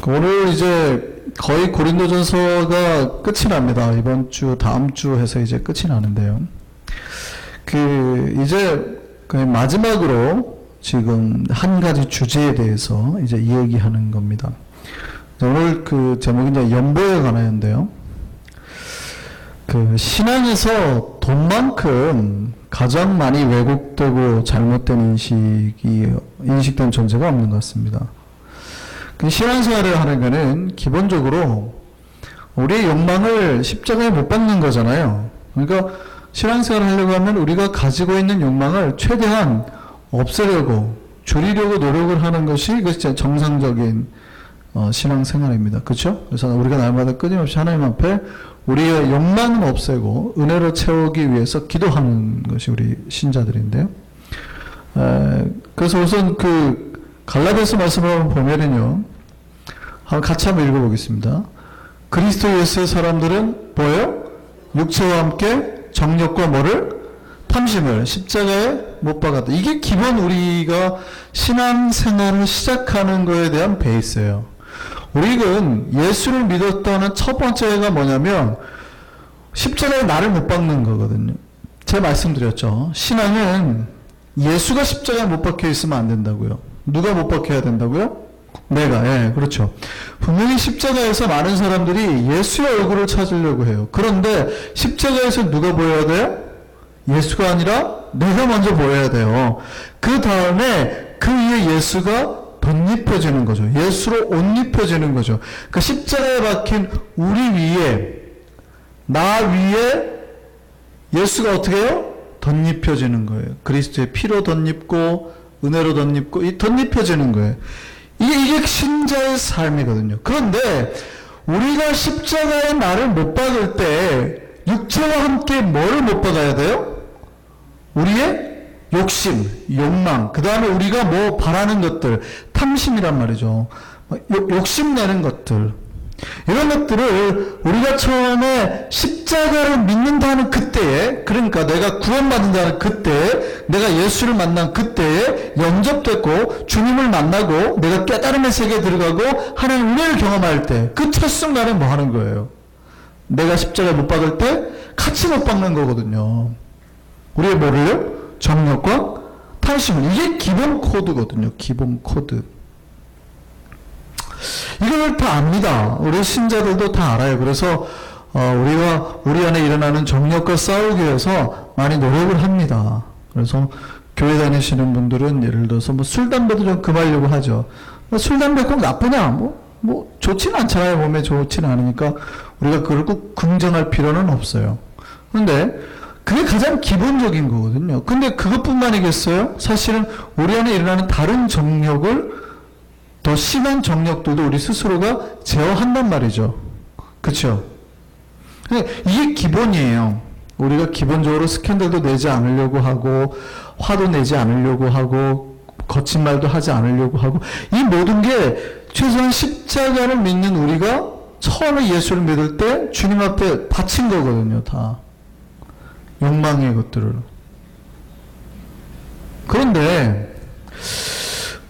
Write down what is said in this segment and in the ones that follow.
오늘 이제 거의 고린도전서가 끝이 납니다. 이번 주, 다음 주 해서 이제 끝이 나는데요. 이제 거의 마지막으로 지금 한 가지 주제에 대해서 이제 이야기하는 겁니다. 오늘 제목이 이제 연보에 관하여인데요. 신앙에서 돈만큼 가장 많이 왜곡되고 잘못된 인식된 존재가 없는 것 같습니다. 신앙생활을 하는 것은 기본적으로 우리의 욕망을 십자가에 못 박는 거잖아요. 그러니까 신앙생활을 하려고 하면 우리가 가지고 있는 욕망을 최대한 없애려고, 줄이려고 노력을 하는 것이 이것이 정상적인 신앙생활입니다. 그렇죠? 그래서 우리가 날마다 끊임없이 하나님 앞에 우리의 욕망은 없애고 은혜로 채우기 위해서 기도하는 것이 우리 신자들인데요. 그래서 우선 갈라디아서 말씀을 보면은요, 같이 한번 읽어보겠습니다. 그리스도 예수의 사람들은 뭐예요? 육체와 함께 정욕과 뭐를? 탐심을 십자가에 못 박았다. 이게 기본 우리가 신앙생활을 시작하는 것에 대한 베이스예요. 우리는 예수를 믿었다는 첫 번째가 뭐냐면 십자가에 나를 못 박는 거거든요. 제가 말씀드렸죠. 신앙은 예수가 십자가에 못 박혀 있으면 안 된다고요. 누가 못 박혀야 된다고요? 내가. 예, 그렇죠. 분명히 십자가에서 많은 사람들이 예수의 얼굴을 찾으려고 해요. 그런데 십자가에서 누가 보여야 돼요? 예수가 아니라 내가 먼저 보여야 돼요. 그 다음에 그 위에 예수가 덧입혀지는 거죠. 예수로 옷 입혀지는 거죠. 그러니까 십자가에 박힌 우리 위에, 나 위에 예수가 어떻게 해요? 덧입혀지는 거예요. 그리스도의 피로 덧입고 은혜로 덧입고 덧입혀지는 거예요. 이게 신자의 삶이거든요. 그런데 우리가 십자가에 나를 못 박을 때 육체와 함께 뭐를 못 박아야 돼요? 우리의 욕심, 욕망, 그 다음에 우리가 뭐 바라는 것들, 탐심이란 말이죠. 욕심내는 것들, 이런 것들을 우리가 처음에 십자가를 믿는다는 그때에, 그러니까 내가 구원받는다는 그때에, 내가 예수를 만난 그때에 영접됐고 주님을 만나고 내가 깨달음의 세계에 들어가고 하나님 은혜를 경험할 때, 그 첫 순간에 뭐 하는 거예요? 내가 십자가에 못 박을 때 같이 못 박는 거거든요. 우리의 뭐를요? 정욕과 탐심을. 이게 기본 코드거든요. 기본 코드. 이걸 다 압니다. 우리 신자들도 다 알아요. 그래서 우리가 우리 안에 일어나는 정욕과 싸우기 위해서 많이 노력을 합니다. 그래서 교회 다니시는 분들은 예를 들어서 술, 담배도 좀 금하려고 하죠. 술, 담배 꼭 나쁘냐? 좋지는 않잖아요. 몸에 좋지는 않으니까 우리가 그걸 꼭 긍정할 필요는 없어요. 그런데 그게 가장 기본적인 거거든요. 근데 그것뿐만이겠어요? 사실은 우리 안에 일어나는 다른 정욕을, 더 심한 정욕들도 우리 스스로가 제어한단 말이죠. 그렇죠? 이게 기본이에요. 우리가 기본적으로 스캔들도 내지 않으려고 하고, 화도 내지 않으려고 하고, 거친 말도 하지 않으려고 하고, 이 모든 게 최소한 십자가를 믿는 우리가 처음에 예수를 믿을 때 주님 앞에 바친 거거든요. 다 욕망의 것들을. 그런데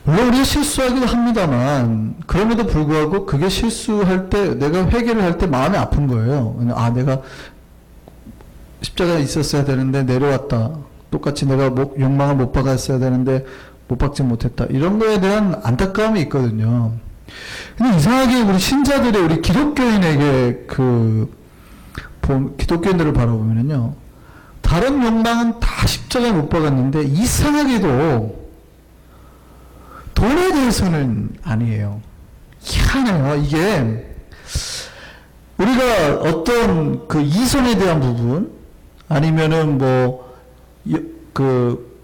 물론 우리가 실수하기도 합니다만, 그럼에도 불구하고 그게 실수할 때, 내가 회개를 할 때 마음이 아픈 거예요. 내가 십자가에 있었어야 되는데 내려왔다. 똑같이 내가 욕망을 못 박았어야 되는데 못 박지 못했다. 이런 거에 대한 안타까움이 있거든요. 근데 이상하게 우리 신자들의, 우리 기독교인에게 기독교인들을 바라보면요, 다른 욕망은 다 십자가에 못 박았는데 이상하게도 돈에 대해서는 아니에요. 희한해요. 이게 우리가 어떤 이성에 대한 부분, 아니면은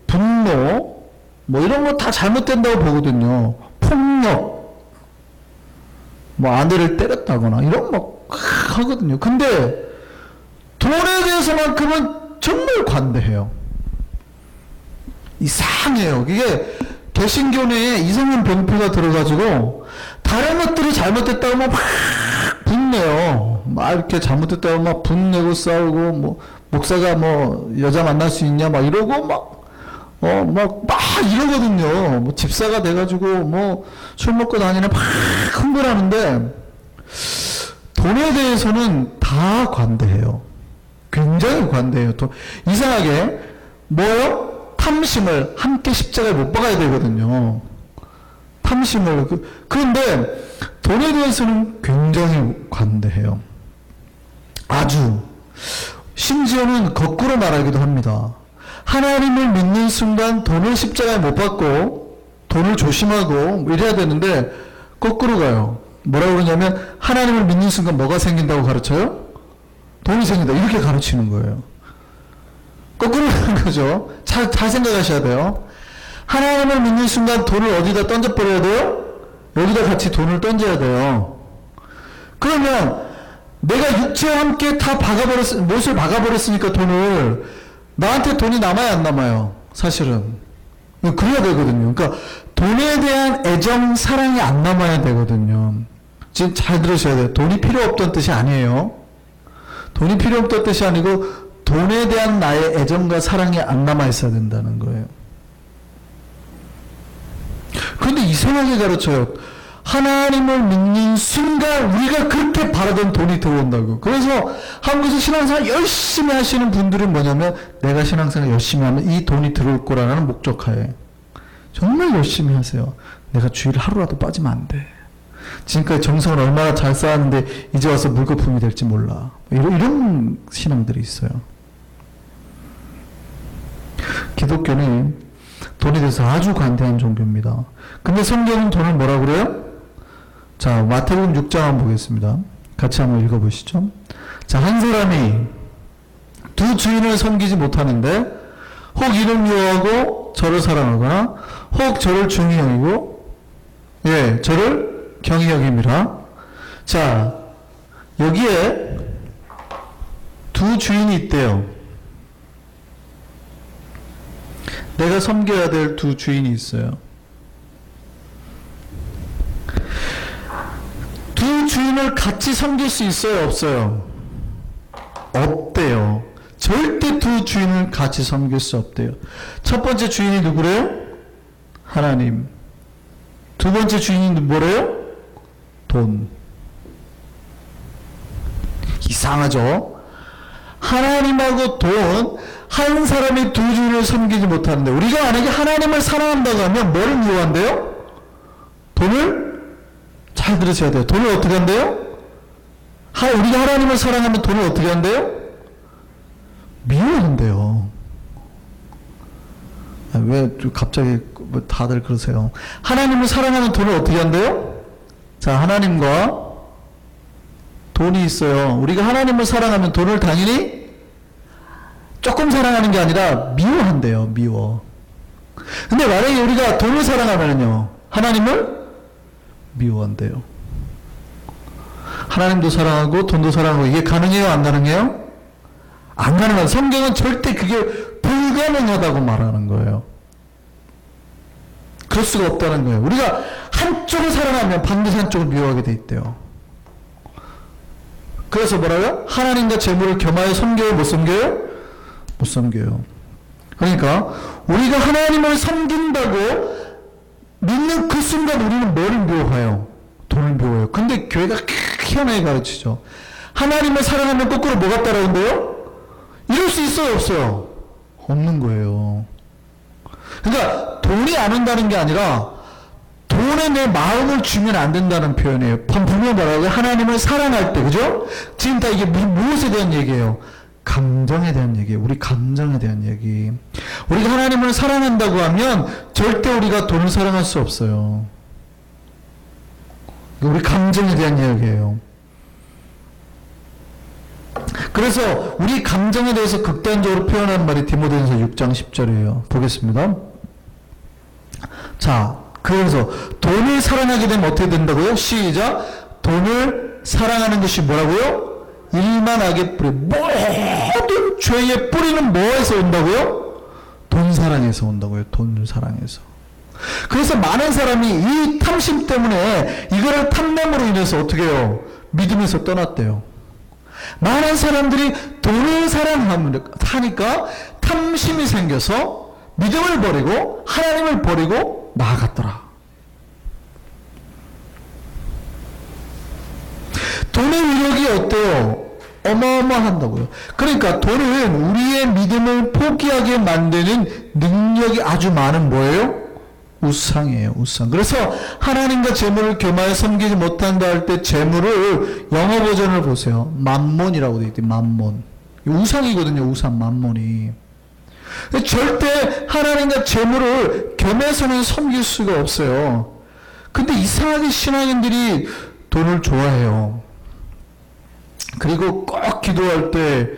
분노, 이런 거 다 잘못된다고 보거든요. 폭력, 아내를 때렸다거나 이런 거 하거든요. 근데 돈에 대해서만큼은 정말 관대해요. 이상해요. 이게 개신교 내에 이상한 병폐가 들어가지고 다른 것들이 잘못됐다고 막 분내요. 이렇게 잘못됐다고 막 분내고 싸우고, 목사가 여자 만날 수 있냐 이러고 막 이러거든요. 뭐 집사가 돼가지고 뭐 술 먹고 다니는 막 흥분하는데 돈에 대해서는 다 관대해요. 굉장히 관대해요. 이상하게 뭐요? 탐심을 함께 십자가에 못 박아야 되거든요. 탐심을. 그런데 돈에 대해서는 굉장히 관대해요. 아주. 심지어는 거꾸로 말하기도 합니다. 하나님을 믿는 순간 돈을 십자가에 못 박고 돈을 조심하고 이래야 되는데 거꾸로 가요. 뭐라고 그러냐면 하나님을 믿는 순간 뭐가 생긴다고 가르쳐요? 돈이 생긴다. 이렇게 가르치는 거예요. 거꾸로 가는 거죠. 잘 생각하셔야 돼요. 하나님을 믿는 순간 돈을 어디다 던져버려야 돼요? 여기다 같이 돈을 던져야 돼요. 그러면 내가 육체와 함께 다 못을 박아버렸으니까 돈을 나한테 돈이 남아야 안 남아요. 사실은. 그래야 되거든요. 그러니까 돈에 대한 애정, 사랑이 안 남아야 되거든요. 지금 잘 들으셔야 돼요. 돈이 필요 없던 뜻이 아니에요. 돈이 필요 없던 뜻이 아니고 돈에 대한 나의 애정과 사랑이 안 남아 있어야 된다는 거예요. 그런데 이상하게 가르쳐요. 하나님을 믿는 순간 우리가 그렇게 바라던 돈이 들어온다고. 그래서 한국에서 신앙생활 열심히 하시는 분들은 뭐냐면 내가 신앙생활 열심히 하면 이 돈이 들어올 거라는 목적하에 정말 열심히 하세요. 내가 주일 하루라도 빠지면 안 돼. 지금까지 정성을 얼마나 잘 쌓았는데 이제 와서 물거품이 될지 몰라. 이런 신앙들이 있어요. 기독교는 돈에 대해서 아주 관대한 종교입니다. 근데 성경은 돈을 뭐라고 그래요? 자, 마태복음 6장 한번 보겠습니다. 같이 한번 읽어보시죠. 자, 한 사람이 두 주인을 섬기지 못하는데 혹 이를 미워하고 저를 사랑하거나 혹 저를 중히 여기고 저를 경히 여김이라. 자, 여기에 두 주인이 있대요. 내가 섬겨야 될 두 주인이 있어요. 두 주인을 같이 섬길 수 있어요? 없어요? 없대요. 절대 두 주인을 같이 섬길 수 없대요. 첫 번째 주인이 누구래요? 하나님. 두 번째 주인이 뭐래요? 돈. 이상하죠? 하나님하고 돈, 한 사람이 두 주인을 섬기지 못하는데 우리가 만약에 하나님을 사랑한다고 하면 뭐를 미워한대요? 돈을? 잘 들으셔야 돼요. 돈을 어떻게 한대요? 우리가 하나님을 사랑하면 돈을 어떻게 한대요? 미워한대요. 왜 갑자기 다들 그러세요? 하나님을 사랑하면 돈을 어떻게 한대요? 자, 하나님과 돈이 있어요. 우리가 하나님을 사랑하면 돈을 당연히 조금 사랑하는 게 아니라 미워한대요. 미워. 근데 만약에 우리가 돈을 사랑하면요, 하나님을 미워한대요. 하나님도 사랑하고 돈도 사랑하고 이게 가능해요? 안 가능해요? 안 가능하다. 성경은 절대 그게 불가능하다고 말하는 거예요. 그럴 수가 없다는 거예요. 우리가 한쪽을 사랑하면 반드시 한쪽을 미워하게 돼 있대요. 그래서 뭐라고요? 하나님과 재물을 겸하여 섬겨요? 못 섬겨요? 못 섬겨요. 그러니까 우리가 하나님을 섬긴다고 믿는 그 순간 우리는 뭐를 미워해요? 돈을 미워해요. 근데 교회가 희한하게 가르치죠. 하나님을 사랑하면 거꾸로 뭐가 따라온대요? 이럴 수 있어요? 없어요? 없는 거예요. 그러니까 돈이 안 온다는 게 아니라 돈에 내 마음을 주면 안 된다는 표현이에요. 분명히 말하고 하나님을 사랑할 때, 그죠? 지금 다 이게 무엇에 대한 얘기예요? 감정에 대한 얘기예요. 우리 감정에 대한 얘기. 우리가 하나님을 사랑한다고 하면 절대 우리가 돈을 사랑할 수 없어요. 우리 감정에 대한 이야기예요. 그래서 우리 감정에 대해서 극단적으로 표현한 말이 디모데전서 6장 10절이에요. 보겠습니다. 자, 그래서 돈을 사랑하게 되면 어떻게 된다고요? 시작. 돈을 사랑하는 것이 뭐라고요? 일만 악의 뿌리. 모든 죄의 뿌리는 뭐에서 온다고요? 돈 사랑에서 온다고요. 돈을 사랑해서. 그래서 많은 사람이 이 탐심 때문에 이거를 탐냄으로 인해서 어떻게 해요? 믿음에서 떠났대요. 많은 사람들이 돈을 사랑하니까 탐심이 생겨서 믿음을 버리고 하나님을 버리고 나아갔더라. 돈의 위력이 어때요? 어마어마한다고요. 그러니까 돈은 우리의 믿음을 포기하게 만드는 능력이 아주 많은 뭐예요? 우상이에요. 우상. 그래서 하나님과 재물을 겸하여 섬기지 못한다 할 때 재물을 영어 버전을 보세요. 맘몬이라고 되어 있대요. 맘몬. 우상이거든요. 우상 맘몬이. 절대 하나님과 재물을 겸해서는 섬길 수가 없어요. 근데 이상하게 신앙인들이 돈을 좋아해요. 그리고 꼭 기도할 때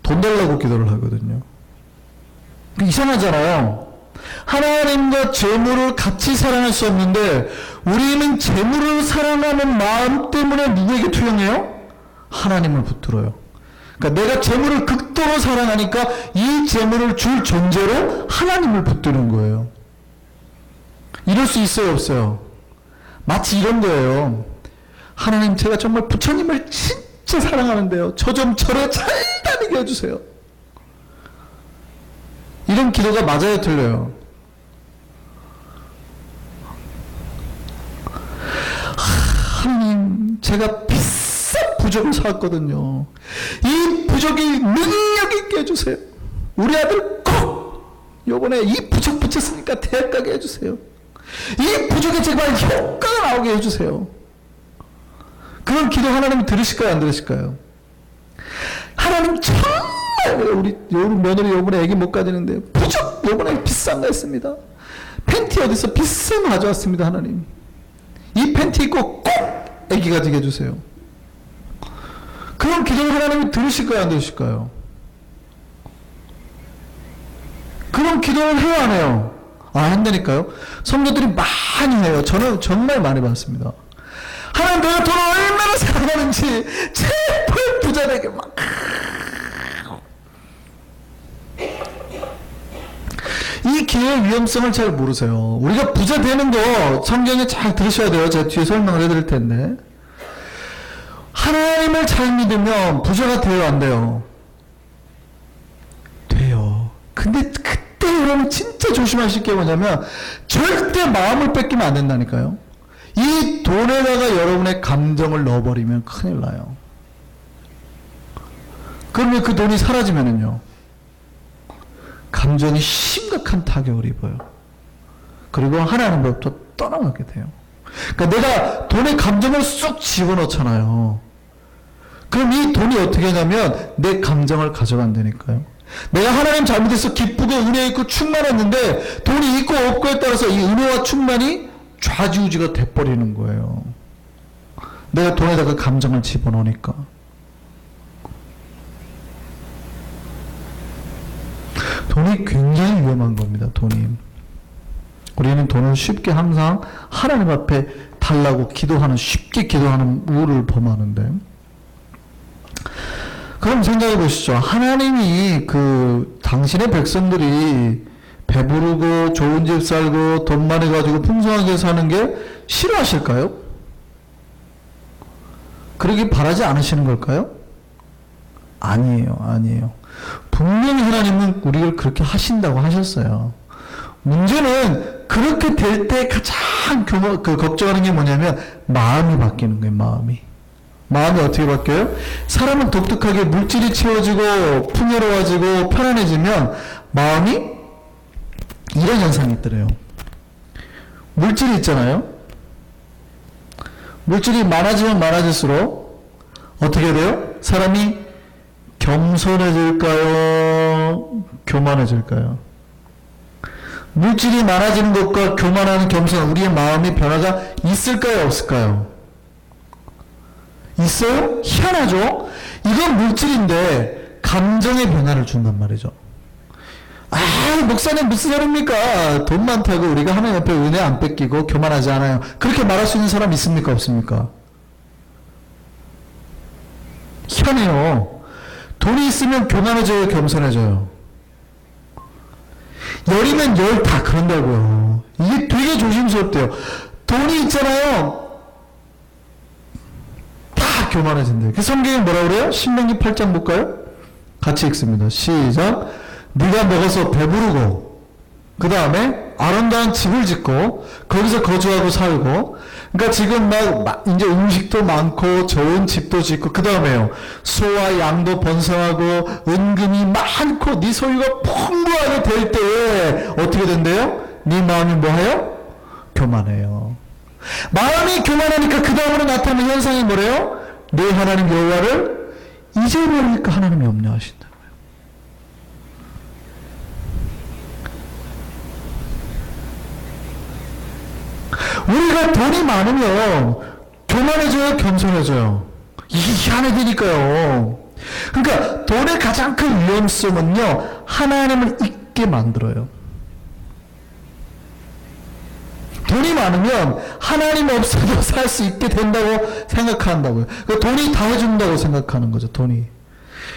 돈 달라고 기도를 하거든요. 이상하잖아요. 하나님과 재물을 같이 사랑할 수 없는데 우리는 재물을 사랑하는 마음 때문에 누구에게 투영해요? 하나님을 붙들어요. 그러니까 내가 재물을 극도로 사랑하니까 이 재물을 줄 존재로 하나님을 붙드는 거예요. 이럴 수 있어요, 없어요? 마치 이런 거예요. 하나님, 제가 정말 부처님을 진짜 사랑하는데요. 저 좀 절에 잘 다니게 해주세요. 이런 기도가 맞아요, 틀려요? 하나님, 제가 비싼 부적을 사왔거든요. 이 부적이 능력 있게 해주세요. 우리 아들 꼭 요번에 이 부적 붙였으니까 대학 가게 해주세요. 이 부적에 제발 효과가 나오게 해주세요. 그런 기도 하나님이 들으실까요, 안 들으실까요? 하나님 정말 우리 며느리 요번에 애기 못 가지는데 부적 요번에 비싼 거 했습니다. 팬티 어디서 비싼 거 가져왔습니다. 하나님, 이 팬티 입고 꼭 애기 가지게 해주세요. 그런 기도를 하나님이 들으실까요, 안 들으실까요? 그런 기도를 해요, 안 해요? 한다니까요. 성도들이 많이 해요. 저는 정말 많이 받습니다. 하나님, 내가 돈을 얼마나 사랑하는지 제발 부자 되게 막. 이 기회의 위험성을 잘 모르세요. 우리가 부자 되는 거 성경에 잘 들으셔야 돼요. 제가 뒤에 설명을 해드릴 텐데. 하나님을 잘 믿으면 부자가 돼요, 안 돼요? 돼요. 근데 그때 여러분 진짜 조심하실 게 뭐냐면 절대 마음을 뺏기면 안 된다니까요. 이 돈에다가 여러분의 감정을 넣어버리면 큰일 나요. 그러면 그 돈이 사라지면은요, 감정이 심각한 타격을 입어요. 그리고 하나님으로부터 떠나가게 돼요. 그러니까 내가 돈에 감정을 쏙 집어넣잖아요. 그럼 이 돈이 어떻게 하냐면 내 감정을 가져간다니까요. 내가 하나님 잘못해서 기쁘고 은혜 있고 충만했는데 돈이 있고 없고에 따라서 이 은혜와 충만이 좌지우지가 돼버리는 거예요. 내가 돈에다가 감정을 집어넣으니까. 돈이 굉장히 위험한 겁니다. 돈이. 우리는 돈을 쉽게 항상 하나님 앞에 달라고 기도하는, 쉽게 기도하는 우를 범하는데, 그럼 생각해 보시죠. 하나님이 당신의 백성들이 배부르고 좋은 집 살고 돈 많이 가지고 풍성하게 사는 게 싫어하실까요? 그러기 바라지 않으시는 걸까요? 아니에요. 아니에요. 분명히 하나님은 우리를 그렇게 하신다고 하셨어요. 문제는 그렇게 될 때 가장 걱정하는 게 뭐냐면 마음이 바뀌는 거예요. 마음이 어떻게 바뀌어요? 사람은 독특하게 물질이 채워지고 풍요로워지고 편안해지면 마음이 이런 현상이 있더래요. 물질이 있잖아요. 물질이 많아지면 많아질수록 어떻게 돼요? 사람이 겸손해질까요? 교만해질까요? 물질이 많아지는 것과 교만하는 겸손, 우리의 마음의 변화가 있을까요? 없을까요? 있어요? 희한하죠? 이건 물질인데 감정의 변화를 준단 말이죠. 목사님 무슨 소리입니까? 돈 많다고 우리가 하나님 앞에 은혜 안 뺏기고 교만하지 않아요. 그렇게 말할 수 있는 사람 있습니까? 없습니까? 희한해요. 돈이 있으면 교만해져요? 겸손해져요? 열이면 열 다 그런다고요. 이게 되게 조심스럽대요. 돈이 있잖아요. 다 교만해진대요. 그 성경에 뭐라 그래요? 신명기 8장 볼까요? 같이 읽습니다. 시작. 네가 먹어서 배부르고 그 다음에 아름다운 집을 짓고 거기서 거주하고 살고, 그러니까 지금 막 이제 음식도 많고 좋은 집도 짓고, 그 다음에요 소와 양도 번성하고 은금이 많고 네 소유가 풍부하게 될 때에 어떻게 된대요? 네 마음이 뭐해요? 교만해요. 마음이 교만하니까 그 다음으로 나타나는 현상이 뭐래요? 내 하나님 여호와를 잊어버리니까 하나님이 염려하신다. 우리가 돈이 많으면 교만해져요, 겸손해져요? 이게 희한해지니까요. 그러니까 돈의 가장 큰 위험성은요, 하나님을 잊게 만들어요. 돈이 많으면 하나님 없어도 살 수 있게 된다고 생각한다고요. 그러니까 돈이 다 해준다고 생각하는 거죠, 돈이.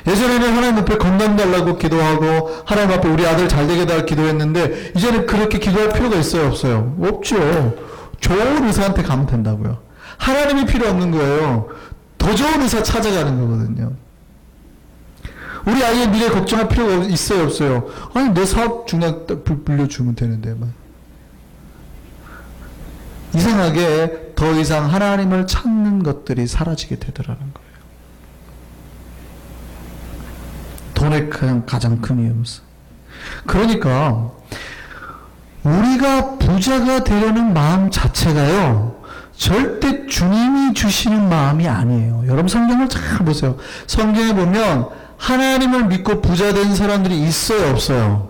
예전에는 하나님 앞에 건강 달라고 기도하고 하나님 앞에 우리 아들 잘 되게 달라고 기도했는데, 이제는 그렇게 기도할 필요가 있어요, 없어요? 없죠. 좋은 의사한테 가면 된다고요. 하나님이 필요 없는 거예요. 더 좋은 의사 찾아가는 거거든요. 우리 아이의 미래 걱정할 필요가 있어요, 없어요? 아니, 내 사업 중량 딱 불려주면 되는데 막. 이상하게 더 이상 하나님을 찾는 것들이 사라지게 되더라는 거예요. 돈의 가장 큰 위험성. 그러니까 우리가 부자가 되려는 마음 자체가요, 절대 주님이 주시는 마음이 아니에요. 여러분 성경을 잘 보세요. 성경에 보면 하나님을 믿고 부자 된 사람들이 있어요, 없어요?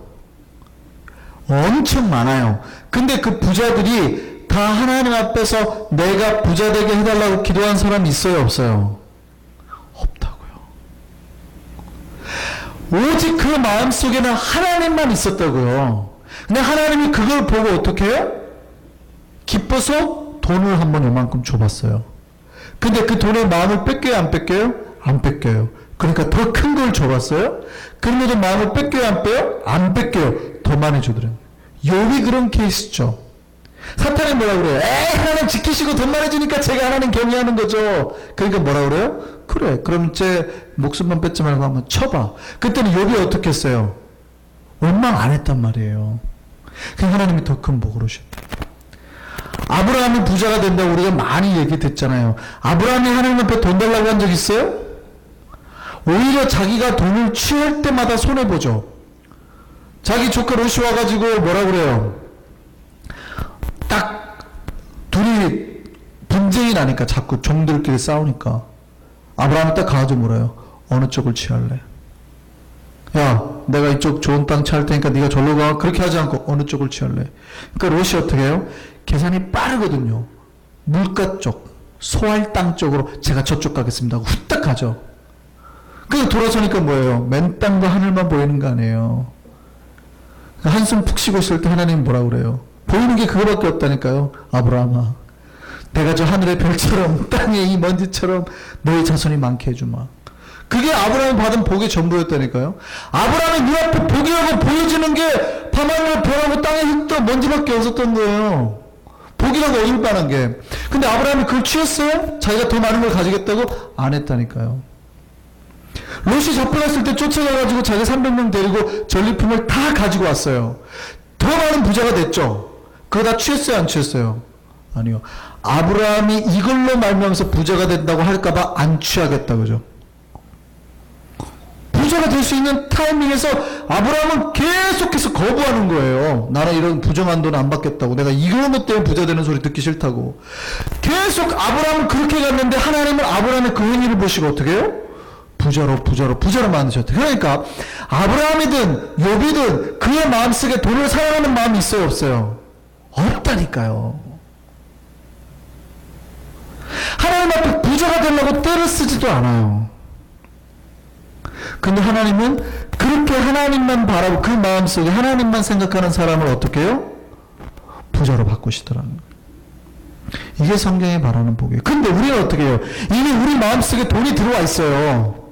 엄청 많아요. 근데 그 부자들이 다 하나님 앞에서 내가 부자 되게 해달라고 기도한 사람이 있어요, 없어요? 없다고요. 오직 그 마음속에는 하나님만 있었다고요. 근데 하나님이 그걸 보고 어떻게 해요? 기뻐서 돈을 한번 요만큼 줘봤어요. 근데 그 돈의 마음을 뺏겨요, 안 뺏겨요? 안 뺏겨요. 그러니까 더 큰 걸 줘봤어요. 그런데도 마음을 뺏겨요, 안 빼요? 안 뺏겨요. 더 많이 주더래요. 욥이 그런 케이스죠. 사탄이 뭐라 그래요? 에이, 하나님 지키시고 돈 많이 주니까 제가 하나님 경외하는 거죠. 그러니까 뭐라 그래요? 그래, 그럼 제 목숨만 뺏지 말고 한번 쳐봐. 그때는 욥이 어떻게 했어요? 원망 안 했단 말이에요. 그 하나님이 더 큰 복으로 주셨다. 아브라함이 부자가 된다고 우리가 많이 얘기 듣잖아요. 아브라함이 하나님 앞에 돈 달라고 한 적 있어요? 오히려 자기가 돈을 취할 때마다 손해보죠. 자기 조카 롯이 와가지고 뭐라 그래요? 딱 둘이 분쟁이 나니까, 자꾸 종들끼리 싸우니까 아브라함이 딱 가가지고 뭐래요? 어느 쪽을 취할래? 야, 내가 이쪽 좋은 땅 취할 테니까 네가 절로 가. 그렇게 하지 않고 어느 쪽을 취할래? 그러니까 롯이 어떻게 해요? 계산이 빠르거든요. 물가 쪽, 소할 땅 쪽으로 제가 저쪽 가겠습니다 하고 후딱 가죠. 그래서 돌아서니까 뭐예요? 맨 땅과 하늘만 보이는 거 아니에요. 한숨 푹 쉬고 있을 때 하나님 뭐라 그래요? 보이는 게 그거밖에 없다니까요. 아브라함아, 내가 저 하늘의 별처럼 땅의 이 먼지처럼 너의 자손이 많게 해주마. 그게 아브라함이 받은 복의 전부였다니까요. 아브라함의 눈앞에 복이라고 보여지는 게 밤하늘 별하고 땅의 흙도 먼지밖에 없었던 거예요. 복이라고 얻을 만한 게. 근데 아브라함이 그걸 취했어요? 자기가 더 많은 걸 가지겠다고? 안 했다니까요. 롯이 잡혀갔을 때 쫓아가가지고 자기 300명 데리고 전리품을 다 가지고 왔어요. 더 많은 부자가 됐죠. 그거 다 취했어요, 안 취했어요? 아니요. 아브라함이 이걸로 말미암아서 부자가 된다고 할까봐 안 취하겠다, 그죠? 부자가 될 수 있는 타이밍에서 아브라함은 계속해서 거부하는 거예요. 나는 이런 부정한 돈 안 받겠다고. 내가 이런 것 때문에 부자 되는 소리 듣기 싫다고. 계속 아브라함은 그렇게 갔는데 하나님은 아브라함의 그 행위를 보시고 어떻게 해요? 부자로 만드셨대. 그러니까 아브라함이든 욥이든 그의 마음속에 돈을 사랑하는 마음이 있어요, 없어요? 없다니까요. 하나님 앞에 부자가 되려고 떼를 쓰지도 않아요. 근데 하나님은 그렇게 하나님만 바라고 그 마음속에 하나님만 생각하는 사람을 어떻게 해요? 부자로 바꾸시더라는 거예요. 이게 성경이 바라는 복이에요. 근데 우리는 어떻게 해요? 이미 우리 마음속에 돈이 들어와 있어요.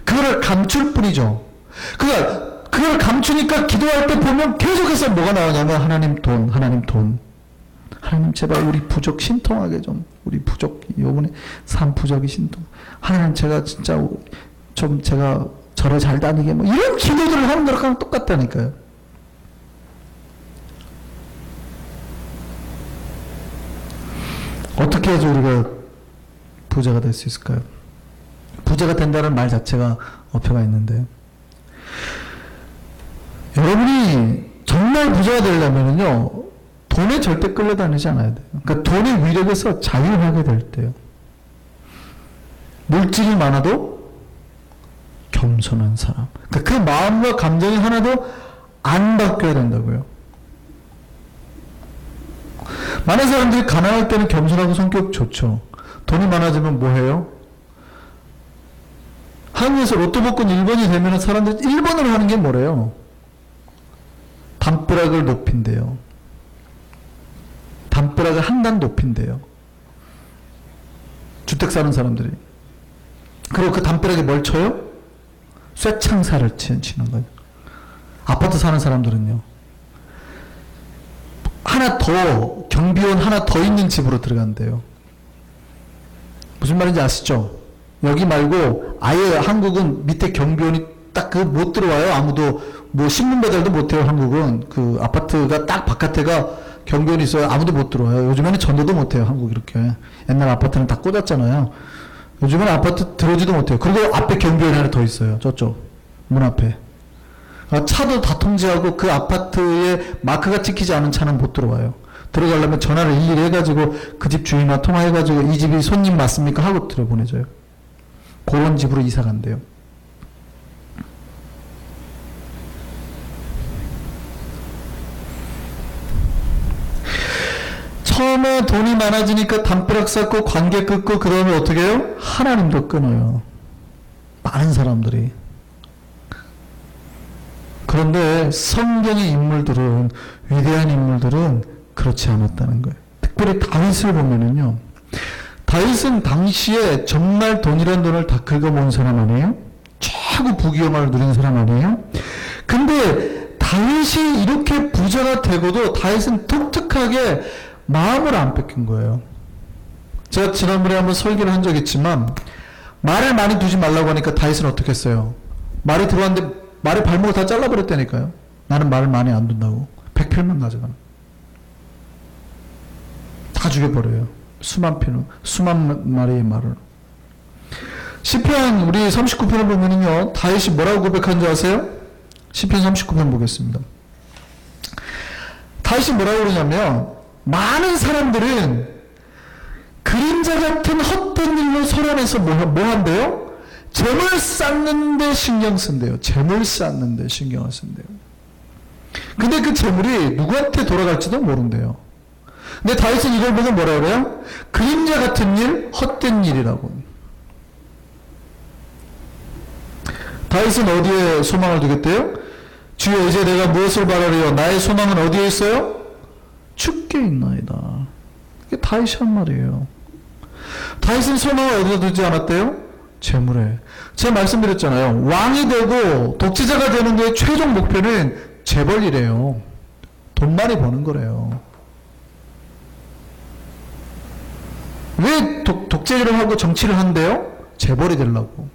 그거를 감출 뿐이죠. 그걸 감추니까 기도할 때 보면 계속해서 뭐가 나오냐면 하나님 돈. 하나님 제발 우리 부족 신통하게 좀, 우리 부족 요번에 삶 부족이 신통. 하나님 제가 진짜 좀 제가 절에 잘 다니게 뭐 이런 기도들을 하는 거랑 똑같다니까요. 어떻게 해야지 우리가 부자가 될 수 있을까요? 부자가 된다는 말 자체가 어폐가 있는데, 여러분이 정말 부자가 되려면요, 돈에 절대 끌려다니지 않아야 돼요. 그러니까 돈의 위력에서 자유하게 될 때요. 물질이 많아도 겸손한 사람. 그러니까 그 마음과 감정이 하나도 안 바뀌어야 된다고요. 많은 사람들이 가난할 때는 겸손하고 성격 좋죠. 돈이 많아지면 뭐 해요? 한국에서 로또 복권 1번이 되면 사람들이 1번으로 하는 게 뭐래요? 담벼락을 높인대요. 담벼락을 한 단 높인대요. 주택 사는 사람들이. 그리고 그 담벼락에 뭘 쳐요? 쇠창살을 치는 거예요. 아파트 사는 사람들은요, 하나 더, 경비원 하나 더 있는 집으로 들어간대요. 무슨 말인지 아시죠? 여기 말고 아예 한국은 밑에 경비원이 딱 그 못 들어와요. 아무도 뭐 신문 배달도 못 해요. 한국은 그 아파트가 딱 바깥에가 경비원이 있어요. 아무도 못 들어와요. 요즘에는 전도도 못 해요. 한국 이렇게. 옛날 아파트는 다 꽂았잖아요. 요즘은 아파트 들어오지도 못해요. 그리고 앞에 경비원이 하나 더 있어요. 저쪽 문 앞에. 차도 다 통제하고 그 아파트에 마크가 찍히지 않은 차는 못 들어와요. 들어가려면 전화를 일일이 해가지고 그 집 주인과 통화해가지고 이 집이 손님 맞습니까? 하고 들어보내줘요. 그런 집으로 이사 간대요. 처음에 돈이 많아지니까 담벼락 쌓고 관계 끊고 그 다음에 어떻게 해요? 하나님도 끊어요. 많은 사람들이. 그런데 성경의 인물들은, 위대한 인물들은 그렇지 않았다는 거예요. 특별히 다윗을 보면은요, 다윗은 당시에 정말 돈이란 돈을 다 긁어모은 사람 아니에요? 최고 부귀영화를 누린 사람 아니에요? 근데 다윗이 이렇게 부자가 되고도 다윗은 독특하게 마음을 안 뺏긴 거예요. 제가 지난번에 한번 설교를 한 적 있지만, 말을 많이 두지 말라고 하니까 다윗은 어떻게 했어요? 말이 들어왔는데 말의 발목을 다 잘라버렸다니까요. 나는 말을 많이 안 둔다고. 100필만 가져가. 다 죽여버려요. 수만 마리의 말을. 시편 우리 39편을 보면은요, 다윗이 뭐라고 고백한 줄 아세요? 시편 39편 보겠습니다. 다윗이 뭐라고 그러냐면, 많은 사람들은 그림자 같은 헛된 일로 소란해서 뭐 한대요? 재물 쌓는데 신경 쓴대요. 재물 쌓는데 신경을 쓴대요. 근데 그 재물이 누구한테 돌아갈지도 모른대요. 근데 다윗은 이걸 보고 뭐라 그래요? 그림자 같은 일, 헛된 일이라고. 다윗은 어디에 소망을 두겠대요? 주여 이제 내가 무엇을 바라리요? 나의 소망은 어디에 있어요? 주께 있나이다. 이게 다윗이 한 말이에요. 다윗은 소망을 어디에 두지 않았대요? 재물에. 제가 말씀드렸잖아요. 왕이 되고 독재자가 되는 게 최종 목표는 재벌이래요. 돈 많이 버는 거래요. 왜 독재를 하고 정치를 한대요? 재벌이 되려고.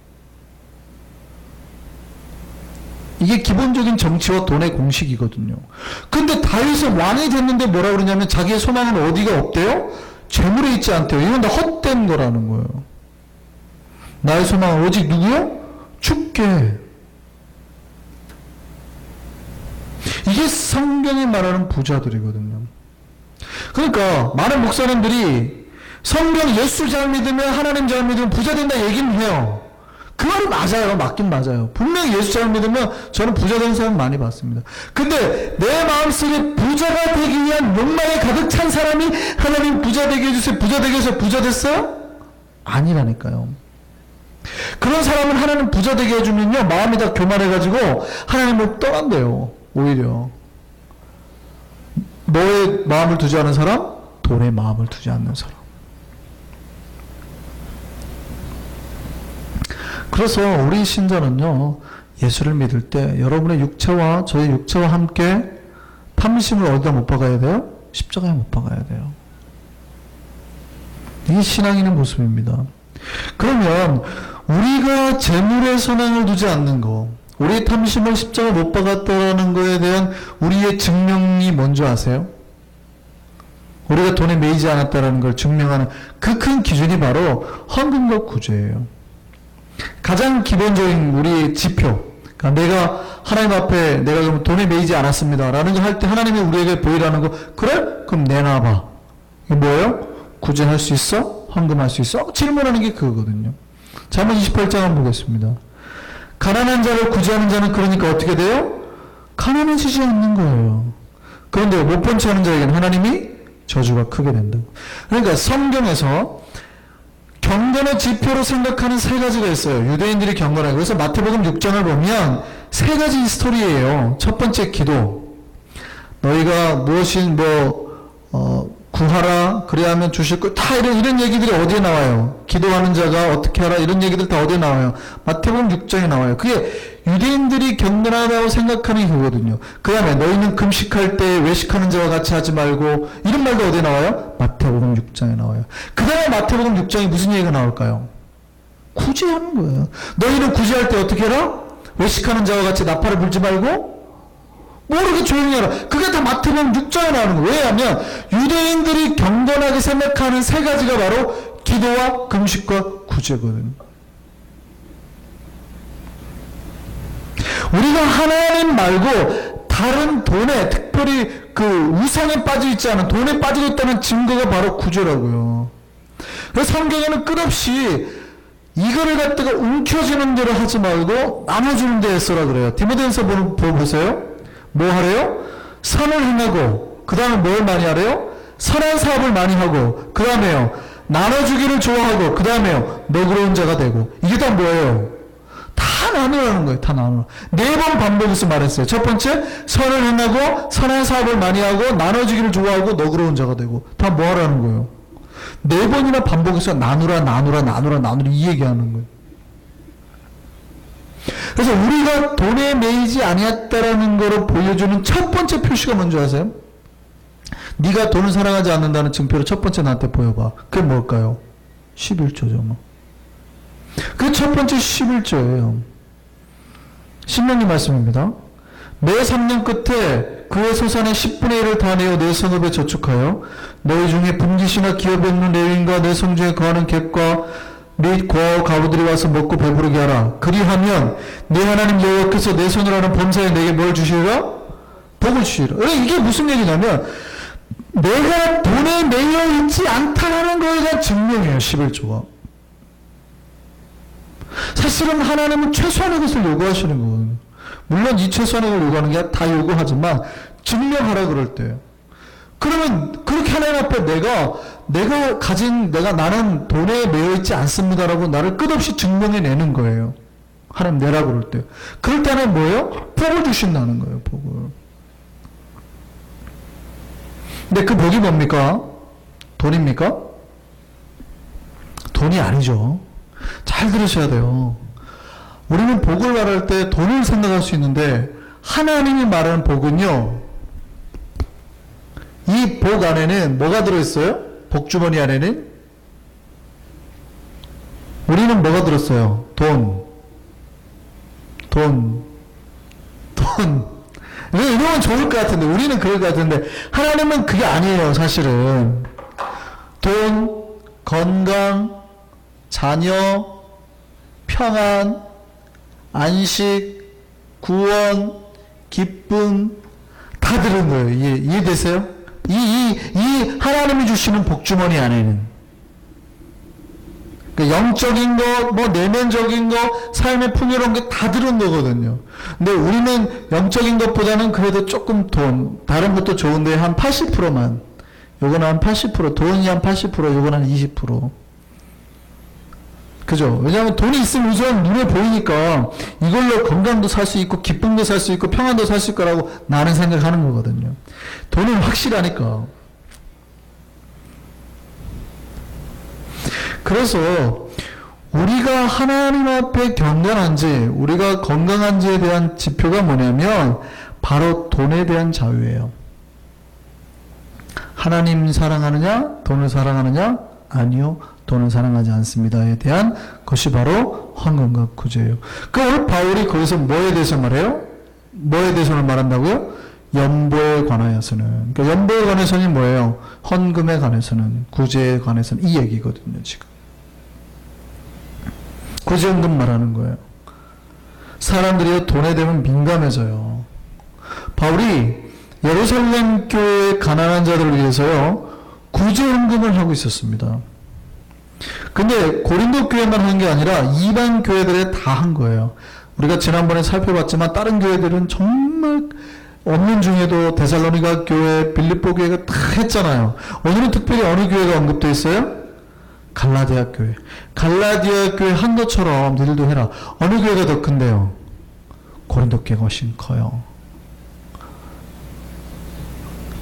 이게 기본적인 정치와 돈의 공식이거든요. 근데 다윗은 왕이 됐는데 뭐라 그러냐면 자기의 소망은 어디가 없대요? 재물에 있지 않대요. 이건 다 헛된 거라는 거예요. 나의 소망은 오직 누구요? 주께. 이게 성경이 말하는 부자들이거든요. 그러니까 많은 목사님들이 성경 예수 잘 믿으면 하나님 잘 믿으면 부자 된다 얘기는 해요. 그 말이 맞아요. 맞긴 맞아요. 분명히 예수 잘 믿으면 저는 부자 된 사람 많이 봤습니다. 근데 내 마음속에 부자가 되기 위한 욕망에 가득 찬 사람이 하나님 부자 되게 해주세요. 부자 되게 해서 부자 됐어요? 아니라니까요. 그런 사람은 하나님 부자 되게 해주면요, 마음이 다 교만해가지고 하나님을 떠난대요. 오히려 너의 마음을 두지 않은 사람, 돈에 마음을 두지 않는 사람. 그래서 우리 신자는요, 예수를 믿을 때 여러분의 육체와 저의 육체와 함께 탐심을 어디다 못 박아야 돼요? 십자가에 못 박아야 돼요. 이게 신앙인의 모습입니다. 그러면 우리가 재물에 소망을 두지 않는 거, 우리의 탐심을 십자가에 못 박았다라는 거에 대한 우리의 증명이 뭔지 아세요? 우리가 돈에 매이지 않았다는 걸 증명하는 그 큰 기준이 바로 헌금과 구제예요. 가장 기본적인 우리의 지표. 그러니까 내가 하나님 앞에 내가 그럼 돈에 매이지 않았습니다 라는 걸 할 때 하나님이 우리에게 보이라는 거, 그래? 그럼 내놔봐. 이게 뭐예요? 구제할 수 있어? 헌금할 수 있어? 질문하는 게 그거거든요. 자, 한번 28장 한번 보겠습니다. 가난한 자를 구제하는 자는 그러니까 어떻게 돼요? 가난해지지 않는 거예요. 그런데 못 본 채 하는 자에게는 하나님이 저주가 크게 된다고. 그러니까 성경에서 경건의 지표로 생각하는 세 가지가 있어요. 유대인들이 경건하고. 그래서 마태복음 6장을 보면 세 가지 스토리예요. 첫 번째 기도. 너희가 무엇인 구하라 그래야 하면 주실 거, 다 이런 얘기들이 어디에 나와요? 기도하는 자가 어떻게 하라 이런 얘기들 다 어디에 나와요? 마태복음 6장에 나와요. 그게 유대인들이 경건하다고 생각하는 거거든요. 그 다음에 너희는 금식할 때 외식하는 자와 같이 하지 말고, 이런 말도 어디에 나와요? 마태복음 6장에 나와요. 그 다음에 마태복음 6장에 무슨 얘기가 나올까요? 구제하는 거예요. 너희는 구제할 때 어떻게 해라? 외식하는 자와 같이 나팔을 불지 말고 모르게 조용히 하라. 그게 다 마태복음 6장에 나오는 거예요. 왜냐하면 유대인들이 경건하게 생각하는 세 가지가 바로 기도와 금식과 구제거든요. 우리가 하나님 말고 다른 돈에, 특별히 그 우상에 빠져 있지 않은 돈에 빠져 있다는 증거가 바로 구제라고요. 그래서 성경에는 끝없이 이거를 갖다가 움켜쥐는 대로 하지 말고 나눠주는 데 써라 그래요. 디모데전서 보세요. 뭐 하래요? 선을 행하고, 그 다음에 뭘 많이 하래요? 선한 사업을 많이 하고, 그 다음에요 나눠주기를 좋아하고, 그 다음에요 너그러운 자가 되고. 이게 다 뭐예요? 다 나누라는 거예요. 다 나누라. 4번 반복해서 말했어요. 첫 번째, 선을 행하고 선한 사업을 많이 하고 나눠주기를 좋아하고 너그러운 자가 되고. 다 뭐 하라는 거예요? 4번이나 반복해서 나누라 이 얘기하는 거예요. 그래서 우리가 돈에 매이지 아니했다라는 것을 보여주는 첫 번째 표시가 뭔지 아세요? 네가 돈을 사랑하지 않는다는 증표를 첫 번째 나한테 보여봐. 그게 뭘까요? 11조죠. 그 첫 번째 11조예요. 신명기 말씀입니다. 매 3년 끝에 그의 소산의 10분의 1을 다 내어 내 성읍에 저축하여 너희 중에 분깃이나 기업에 없는 레위인과 내 성중에 거하는 객과 및 고아와 가부들이 와서 먹고 배부르게 하라. 그리하면 네 하나님 여호와께서 내 손으로 하는 범사에 내게 뭘 주시리라? 복을 주시리라. 이게 무슨 얘기냐면 내가 돈에 매여 있지 않다라는 거에 대한 증명이에요. 11조가. 사실은 하나님은 최소한의 것을 요구하시는 거예요. 물론 이 최소한의 걸 요구하는 게 다 요구하지만 증명하라 그럴 때요. 그러면 그렇게 하나님 앞에 나는 돈에 매여 있지 않습니다라고 나를 끝없이 증명해내는 거예요. 하나님 내라 그럴 때. 그럴 때는 뭐예요? 복을 주신다는 거예요. 복을. 근데 그 복이 뭡니까? 돈입니까? 돈이 아니죠. 잘 들으셔야 돼요. 우리는 복을 말할 때 돈을 생각할 수 있는데 하나님이 말하는 복은요, 이 복 안에는 뭐가 들어있어요? 복주머니 안에는? 우리는 뭐가 들었어요? 돈. 이러면 좋을 것 같은데, 우리는 그럴 것 같은데, 하나님은 그게 아니에요, 사실은. 돈, 건강, 자녀, 평안, 안식, 구원, 기쁨, 다 들은 거예요. 이해되세요? 이 하나님이 주시는 복주머니 안에는. 그러니까 영적인 거, 내면적인 거, 삶의 풍요로운 게 다 들은 거거든요. 근데 우리는 영적인 것보다는 그래도 조금 다른 것도 좋은데 한 80%만. 요거는 한 80%, 돈이 한 80%, 요거는 한 20%. 그죠? 왜냐하면 돈이 있으면 우선 눈에 보이니까 이걸로 건강도 살 수 있고 기쁨도 살 수 있고 평안도 살 수 있을 거라고 나는 생각하는 거거든요. 돈은 확실하니까. 그래서 우리가 하나님 앞에 경건한지, 우리가 건강한지에 대한 지표가 뭐냐면 바로 돈에 대한 자유예요. 하나님 사랑하느냐? 돈을 사랑하느냐? 아니요. 돈을 사랑하지 않습니다에 대한 것이 바로 헌금과 구제예요. 오늘 바울이 거기서 뭐에 대해서 말해요? 뭐에 대해서 말한다고요? 연보에 관하여서는. 그러니까 연보에 관해서는 뭐예요? 헌금에 관해서는, 구제에 관해서는 이 얘기거든요, 지금. 구제헌금 말하는 거예요. 사람들이 돈에 대면 민감해져요. 바울이 예루살렘 교회의 가난한 자들을 위해서요, 구제헌금을 하고 있었습니다. 근데 고린도 교회만 한 게 아니라 이방 교회들에 다 한 거예요. 우리가 지난번에 살펴봤지만 다른 교회들은 정말 없는 중에도 데살로니가 교회, 빌립보 교회가 다 했잖아요. 오늘은 특별히 어느 교회가 언급되어 있어요? 갈라디아 교회. 갈라디아 교회 한 것처럼 너희들도 해라. 어느 교회가 더 큰데요? 고린도 교회가 훨씬 커요.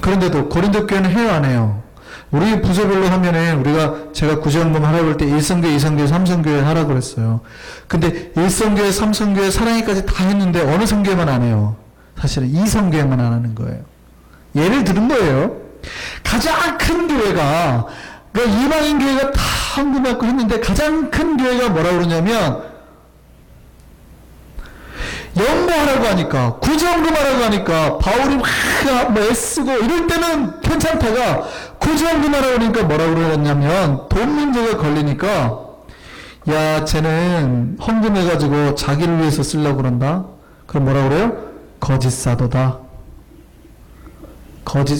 그런데도 고린도 교회는 해요, 안 해요? 우리 부서별로 하면은 제가 구제헌금 하라고 할 때 1성교회, 2성교회, 3성교회 하라고 그랬어요. 근데 1성교회, 3성교회, 사랑이까지 다 했는데 어느 성교회만 안 해요? 사실은 2성교회만 안 하는 거예요. 예를 들은 거예요. 가장 큰 교회가, 그러니까 이방인 교회가 다 헌금받고 했는데 가장 큰 교회가 뭐라고 그러냐면, 연보하라고 하니까, 구제헌금하라고 하니까 바울이 막 뭐 애쓰고 이럴 때는 괜찮다가 구제헌금하라고 하니까 뭐라고 그러냐면 돈 문제가 걸리니까, 야 쟤는 헌금해가지고 자기를 위해서 쓰려고 그런다? 그럼 뭐라고 그래요? 거짓 사도다.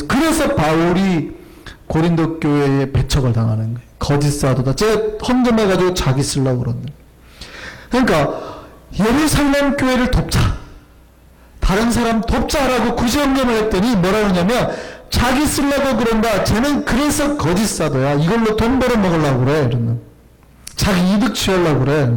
그래서 바울이 고린도 교회에 배척을 당하는 거예요. 거짓 사도다. 쟤 헌금해가지고 자기 쓰려고 그런다. 그러니까 예루살렘 교회를 돕자, 다른 사람 돕자라고 구제헌금을 했더니 뭐라 그러냐면 자기 쓰려고 그런다. 쟤는 그래서 거짓 사도야. 이걸로 돈 벌어 먹으려고 그래. 이러면 자기 이득 취하려고 그래.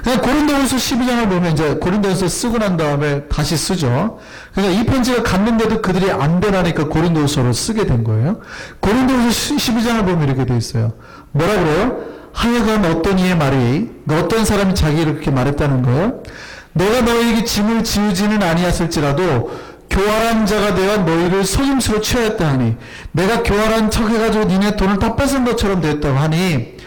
고린도후서 12장을 보면 이제 고린도후서 쓰고 난 다음에 다시 쓰죠. 그러니까 이 편지가 갔는데도 그들이 안 되라니까 고린도후서를 쓰게 된 거예요. 고린도후서 12장을 보면 이렇게 돼 있어요. 뭐라 그래요? 하여간 어떤 이의 말이, 어떤 사람이 자기를 그렇게 말했다는 거예요. 내가 너희에게 짐을 지우지는 아니했을지라도 교활한 자가 되어 너희를 속임수로 취하였다 하니, 내가 교활한 척 해가지고 니네 돈을 다 뺏은 것처럼 됐다고 하니,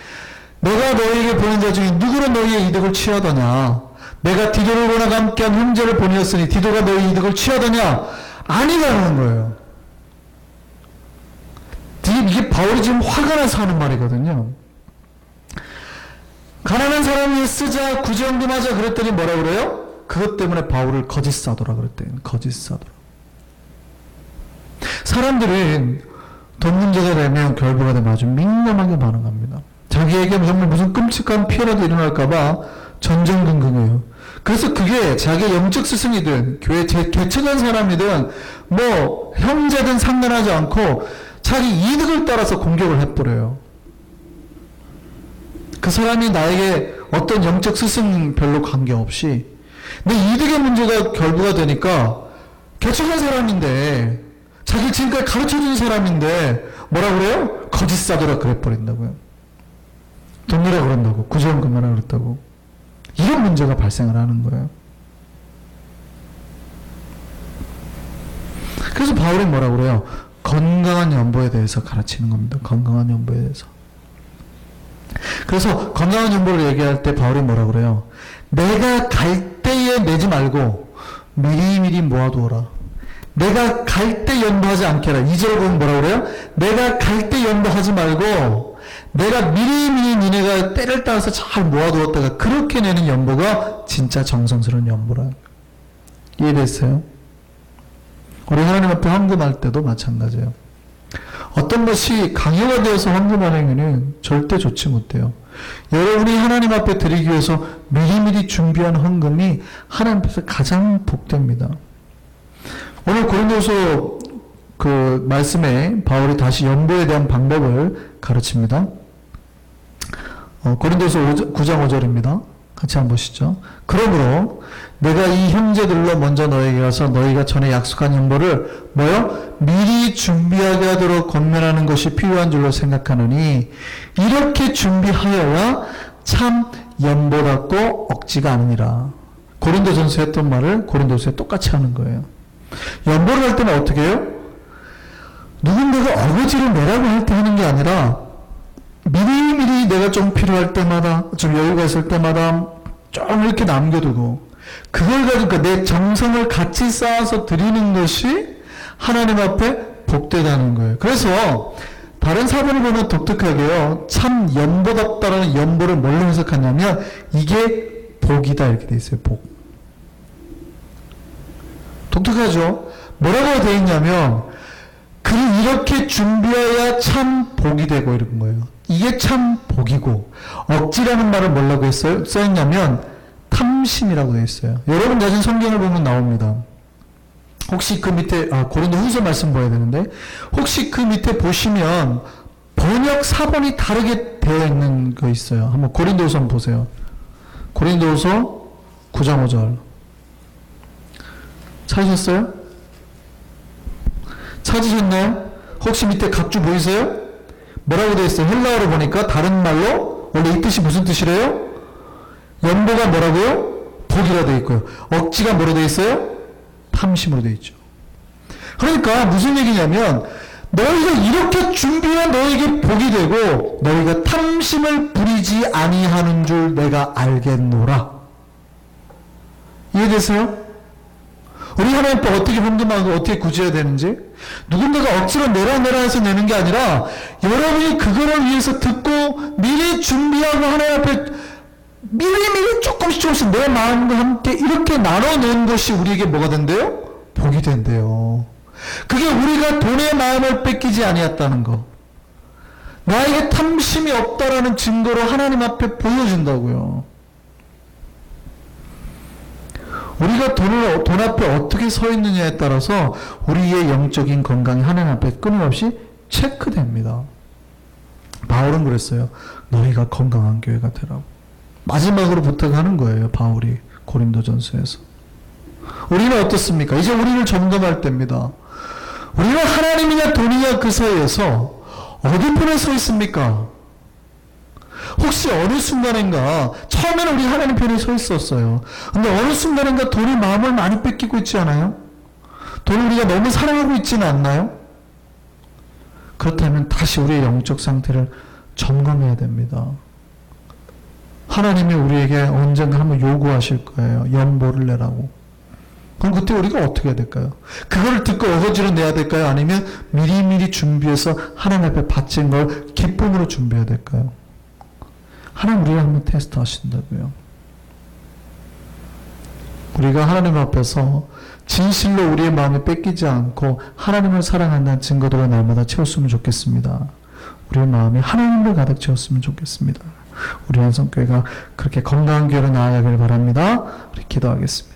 내가 너희에게 보낸 자 중에 누구로 너희의 이득을 취하더냐? 내가 디도로와 함께한 형제를 보내었으니 디도가 너희 이득을 취하더냐? 아니라는 거예요. 이게 바울이 지금 화가 나서 하는 말이거든요. 가난한 사람 위해 쓰자, 구제헌금 하자 그랬더니 뭐라 그래요? 그것 때문에 바울을 거짓 사도라 그랬대요. 거짓 사도라. 사람들은 돈 문제가 되면, 결부가 되면 아주 민감하게 반응합니다. 자기에게 정말 무슨 끔찍한 피해라도 일어날까봐 전전긍긍해요. 그래서 그게 자기 영적 스승이든 교회 개척한 사람이든 뭐 형제든 상관하지 않고 자기 이득을 따라서 공격을 해버려요. 그 사람이 나에게 어떤 영적 스승 별로 관계없이 내 이득의 문제가 결부가 되니까, 개척한 사람인데, 자기 지금까지 가르쳐준 사람인데 뭐라 그래요? 거짓 사도라 그래버린다고요. 돈 내라 그런다고, 구제헌금 하라 그랬다고. 이런 문제가 발생을 하는 거예요. 그래서 바울이 뭐라 그래요? 건강한 연보에 대해서 가르치는 겁니다. 건강한 연보에 대해서. 그래서 건강한 연보를 얘기할 때 바울이 뭐라 그래요? 내가 갈 때에 내지 말고 미리미리 모아두어라. 내가 갈 때 연보하지 않게라. 2절 보면 뭐라 그래요? 내가 갈 때 연보하지 말고 내가 미리미리 니네가 때를 따라서 잘 모아두었다가 그렇게 내는 연보가 진짜 정성스러운 연보라. 이해됐어요? 우리 하나님 앞에 헌금할 때도 마찬가지예요. 어떤 것이 강요가 되어서 헌금하는 행위는 절대 좋지 못해요. 여러분이 하나님 앞에 드리기 위해서 미리미리 준비한 헌금이 하나님 앞에서 가장 복됩니다. 오늘 고린도서 그 말씀에 바울이 다시 연보에 대한 방법을 가르칩니다. 고린도서 9장 5절입니다. 같이 한번 보시죠. 그러므로 내가 이 형제들로 먼저 너에게 가서 너희가 전에 약속한 연보를 미리 준비하게 하도록 권면하는 것이 필요한 줄로 생각하노니, 이렇게 준비하여야 참 연보답고 억지가 아니니라. 고린도전서 했던 말을 고린도서에 똑같이 하는 거예요. 연보를 할 때는 어떻게 해요? 누군가가 어거지로 내라고 할 때 하는 게 아니라 미리미리 내가 좀 필요할 때마다, 좀 여유가 있을 때마다 좀 이렇게 남겨두고, 그걸 가지고 내 정성을 같이 쌓아서 드리는 것이 하나님 앞에 복되다는 거예요. 그래서 다른 사본을 보면 독특하게요. 참 연보답다라는 연보를 뭘로 해석하냐면 이게 복이다 이렇게 돼 있어요. 복. 독특하죠? 뭐라고 되어 있냐면 그를 이렇게 준비해야 참 복이 되고 이런 거예요. 이게 참 복이고 억지라는 말을 뭐라고 했어요? 써있냐면 탐심이라고 되어 있어요. 여러분 가진 성경을 보면 나옵니다. 혹시 그 밑에 고린도 후서 말씀 봐야 되는데 혹시 그 밑에 보시면 번역 사본이 다르게 되어 있는 거 있어요. 한번 고린도후서 한번 보세요. 고린도후서 9장 5절 찾으셨어요? 찾으셨나요? 혹시 밑에 각주 보이세요? 뭐라고 되어 있어요? 헬라어로 보니까 다른 말로 원래 이 뜻이 무슨 뜻이래요? 연보가 뭐라고요? 복이라 되어 있고요. 억지가 뭐로 되어 있어요? 탐심으로 되어 있죠. 그러니까 무슨 얘기냐면 너희가 이렇게 준비한 너희에게 복이 되고 너희가 탐심을 부리지 아니하는 줄 내가 알겠노라. 이해되세요? 우리 하나님 앞에 어떻게 헌금하고 어떻게 구제해야 되는지 누군가가 억지로 내라 해서 내는 게 아니라 여러분이 그거를 위해서 듣고 미리 준비하고 하나님 앞에 미리 조금씩 내 마음과 함께 이렇게 나눠놓은 것이 우리에게 뭐가 된대요? 복이 된대요. 그게 우리가 돈의 마음을 뺏기지 아니했다는 거. 나에게 탐심이 없다라는 증거로 하나님 앞에 보여준다고요. 우리가 돈 앞에 어떻게 서 있느냐에 따라서 우리의 영적인 건강이 하나님 앞에 끊임없이 체크됩니다. 바울은 그랬어요. 너희가 건강한 교회가 되라고. 마지막으로 부탁하는 거예요. 바울이 고린도전서에서. 우리는 어떻습니까? 이제 우리를 점검할 때입니다. 우리는 하나님이냐 돈이냐 그 사이에서 어디 편에 서 있습니까? 혹시 어느 순간인가 처음에는 우리 하나님 편에 서 있었어요. 근데 어느 순간인가 돈이 마음을 많이 뺏기고 있지 않아요? 돈을 우리가 너무 사랑하고 있지는 않나요? 그렇다면 다시 우리의 영적 상태를 점검해야 됩니다. 하나님이 우리에게 언젠가 한번 요구하실 거예요. 연보를 내라고. 그럼 그때 우리가 어떻게 해야 될까요? 그걸 듣고 어거지로 내야 될까요? 아니면 미리미리 준비해서 하나님 앞에 바친 걸 기쁨으로 준비해야 될까요? 하나님 우리를 한번 테스트 하신다고요. 우리가 하나님 앞에서 진실로 우리의 마음이 뺏기지 않고 하나님을 사랑한다는 증거들을 날마다 채웠으면 좋겠습니다. 우리의 마음이 하나님을 가득 채웠으면 좋겠습니다. 우리 한성교회가 그렇게 건강한 교회로 나아가길 바랍니다. 우리 기도하겠습니다.